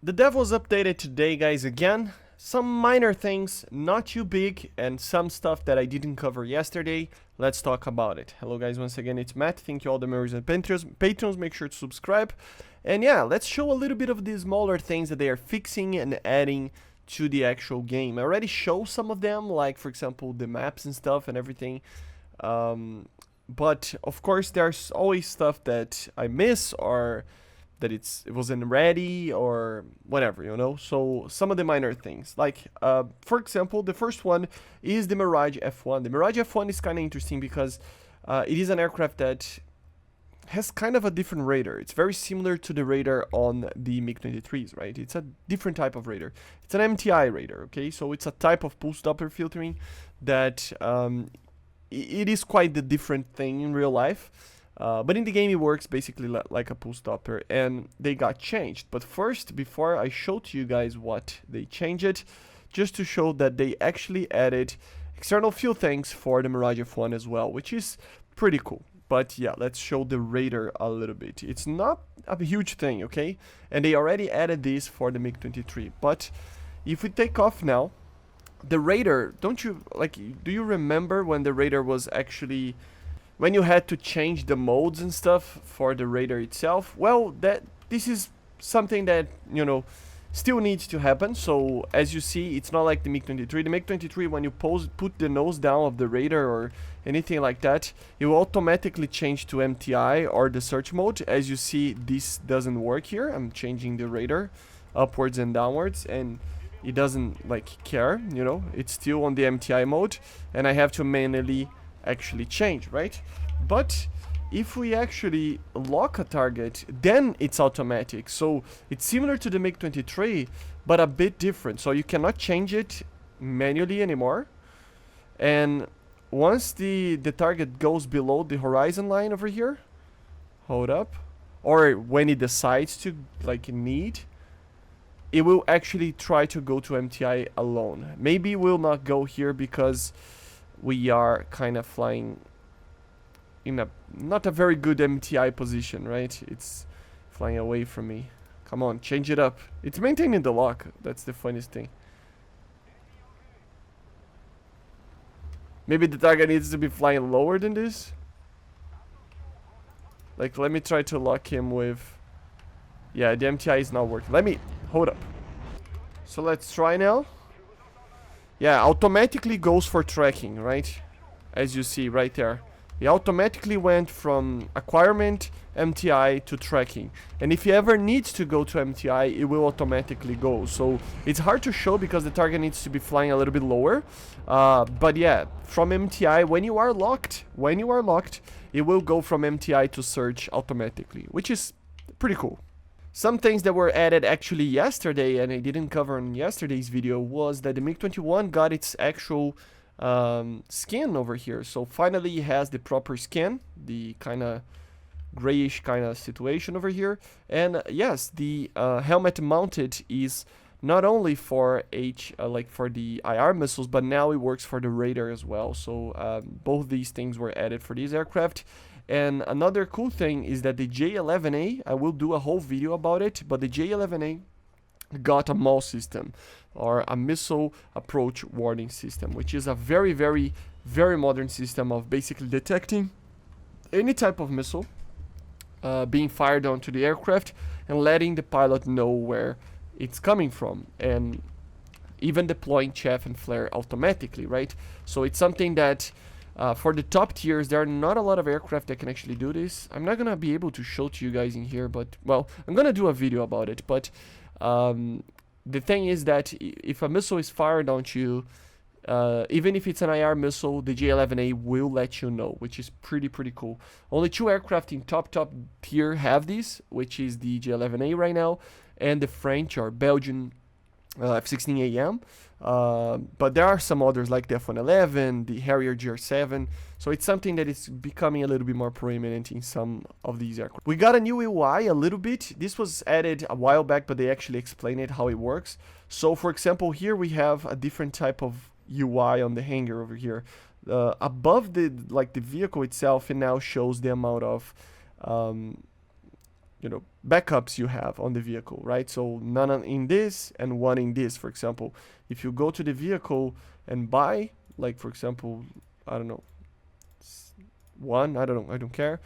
The dev was updated today, guys, again. Some minor things, not too big, and some stuff that I didn't cover yesterday. Let's talk about it. Hello guys, once again it's Matt. Thank you all the members and patrons. Make sure to subscribe. And yeah, let's show a little bit of these smaller things that they are fixing and adding to the actual game. I already showed some of them, like for example the maps and stuff and everything. But of course there's always stuff that I miss or that it wasn't ready or whatever, you know. So some of the minor things, like for example, the first one is the MIRAGE F1. The MIRAGE F1 is kind of interesting because it is an aircraft that has kind of a different radar. It's very similar to the radar on the MiG-23s, right? It's a different type of radar. It's an MTI radar, okay? So it's a type of pulse Doppler filtering that it is quite the different thing in real life. But in the game it works basically like a pulse Doppler, and they got changed. But first, before I show to you guys what they changed, just to show that they actually added external fuel tanks for the MIRAGE F1 as well, which is pretty cool. But yeah, let's show the radar a little bit. It's not a huge thing, okay? And they already added this for the MiG-23. But if we take off now, the radar, do you remember when the radar was actually, when you had to change the modes and stuff for the radar itself? Well, this is something that, you know, still needs to happen. So as you see, it's not like the MiG-23. The MiG-23, when you put the nose down of the radar or anything like that, it will automatically change to MTI or the search mode. As you see, this doesn't work here. I'm changing the radar upwards and downwards, and it doesn't like care, you know. It's still on the MTI mode, and I have to manually actually change, right? But if we actually lock a target, then it's automatic. So it's similar to the MiG-23, but a bit different. So you cannot change it manually anymore. And once the target goes below the horizon line over here, hold up, or when it decides to like need, it will actually try to go to MTI alone. Maybe it will not go here because we are kind of flying in a not a very good MTI position, right? It's flying away from me. Come on, change it up. It's maintaining the lock. That's the funniest thing. Maybe the target needs to be flying lower than this. Like, let me try to lock him with... Yeah, the MTI is not working. Let me... Hold up. So let's try now. Yeah, automatically goes for tracking, right? As you see right there. It automatically went from acquirement, MTI to tracking. And if it ever needs to go to MTI, it will automatically go. So it's hard to show because the target needs to be flying a little bit lower. But yeah, from MTI, when you are locked, it will go from MTI to search automatically, which is pretty cool. Some things that were added actually yesterday, and I didn't cover in yesterday's video, was that the MiG-21 got its actual skin over here. So finally it has the proper skin, the kind of grayish kind of situation over here. And yes, the helmet mounted is not only for for the IR missiles, but now it works for the radar as well. So both these things were added for this aircraft. And another cool thing is that the J11A, I will do a whole video about it, but the J11A got a MAWS system, or a missile approach warning system, which is a very, very, very modern system of basically detecting any type of missile being fired onto the aircraft and letting the pilot know where it's coming from, and even deploying chaff and flare automatically, right? So it's something that for the top tiers, there are not a lot of aircraft that can actually do this. I'm not gonna be able to show to you guys in here, but well, I'm gonna do a video about it. But the thing is that if a missile is fired onto you, even if it's an IR missile, the J11A will let you know, which is pretty cool. Only 2 aircraft in top tier have this, which is the J11A right now, and the French or Belgian F-16AM. But there are some others like the F-111, the Harrier GR7. So it's something that is becoming a little bit more prominent in some of these aircraft. We got a new UI a little bit. This was added a while back, but they actually explained it how it works. So for example, here we have a different type of UI on the hangar over here. Above the vehicle itself, it now shows the amount of you know, backups you have on the vehicle, right? So none in this and one in this, for example. If you go to the vehicle and buy, like for example, I don't know, one, I don't know, I don't care.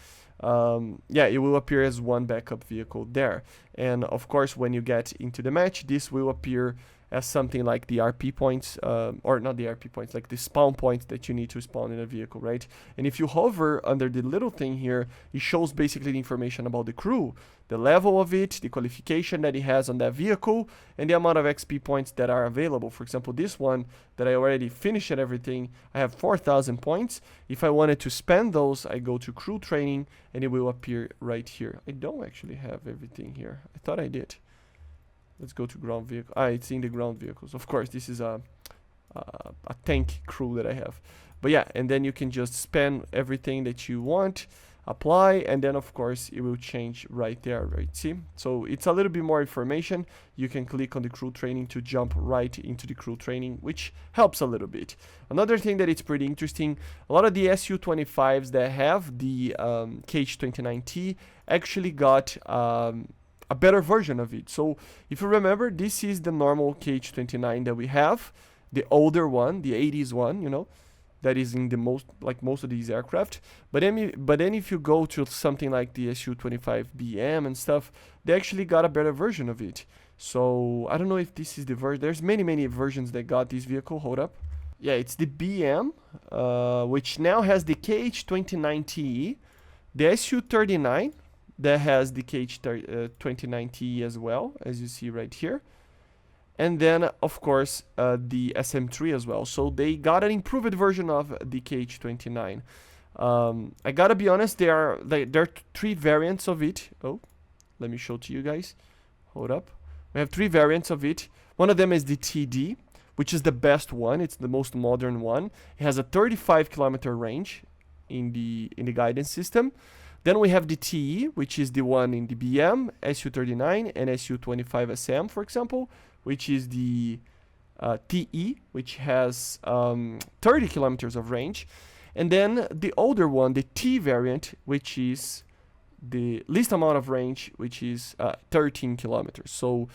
Yeah, it will appear as one backup vehicle there. And of course, when you get into the match, this will appear as something like the RP points, or not the RP points, like the spawn points that you need to spawn in a vehicle, right? And if you hover under the little thing here, it shows basically the information about the crew, the level of it, the qualification that it has on that vehicle, and the amount of XP points that are available. For example, this one that I already finished and everything, I have 4,000 points. If I wanted to spend those, I go to crew training and it will appear right here. I don't actually have everything here. I thought I did. Let's go to ground vehicle. Ah, it's in the ground vehicles. Of course, this is a tank crew that I have. But yeah, and then you can just spend everything that you want, apply, and then of course it will change right there, right? See? So it's a little bit more information. You can click on the crew training to jump right into the crew training, which helps a little bit. Another thing that it's pretty interesting, a lot of the SU-25s that have the KH-29T actually got a better version of it. So if you remember, this is the normal KH-29 that we have, the older one, the 80s one, you know, that is in the most of these aircraft. But then if you go to something like the SU-25BM and stuff, they actually got a better version of it. So I don't know if this is the version. There's many versions that got this vehicle. Hold up. Yeah, it's the BM, which now has the KH-29TE, the SU-39 that has the KH-29TE as well, as you see right here. And then, of course, the SM3 as well. So they got an improved version of the KH-29. I gotta be honest, there are 3 variants of it. Oh, let me show to you guys. Hold up. We have 3 variants of it. One of them is the TD, which is the best one. It's the most modern one. It has a 35-kilometer range in the guidance system. Then we have the TE, which is the one in the BM, SU-39, and SU-25SM, for example, which is the TE, which has 30 kilometers of range. And then the older one, the T variant, which is the least amount of range, which is 13 kilometers. So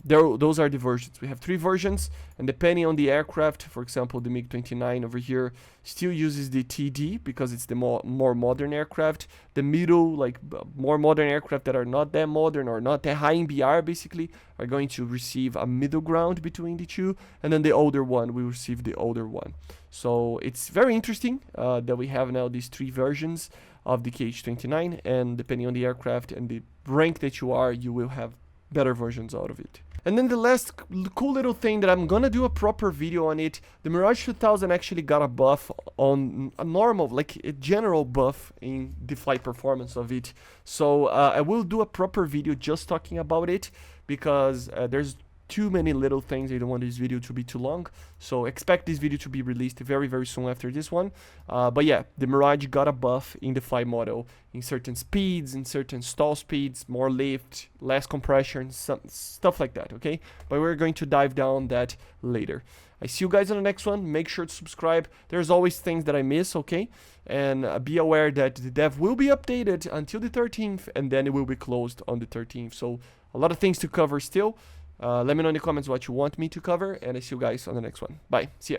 those are the versions. We have 3 versions, and depending on the aircraft, for example, the MiG-29 over here still uses the TD because it's the more modern aircraft. The middle, like more modern aircraft that are not that modern or not that high in BR, basically, are going to receive a middle ground between the two, and then the older one will receive the older one. So it's very interesting that we have now these 3 versions of the KH-29, and depending on the aircraft and the rank that you are, you will have better versions out of it. And then the last cool little thing that I'm gonna do a proper video on it, the Mirage 2000 actually got a buff on a normal, like a general buff in the flight performance of it. So I will do a proper video just talking about it, because there's too many little things. I don't want this video to be too long, so expect this video to be released very soon after this one. But yeah, the Mirage got a buff in the flight model, in certain speeds, in certain stall speeds, more lift, less compression, some stuff like that, okay? But we're going to dive down that later. I see you guys on the next one. Make sure to subscribe. There's always things that I miss, okay? And be aware that the dev will be updated until the 13th, and then it will be closed on the 13th. So a lot of things to cover still. Let me know in the comments what you want me to cover, and I see you guys on the next one. Bye. See ya.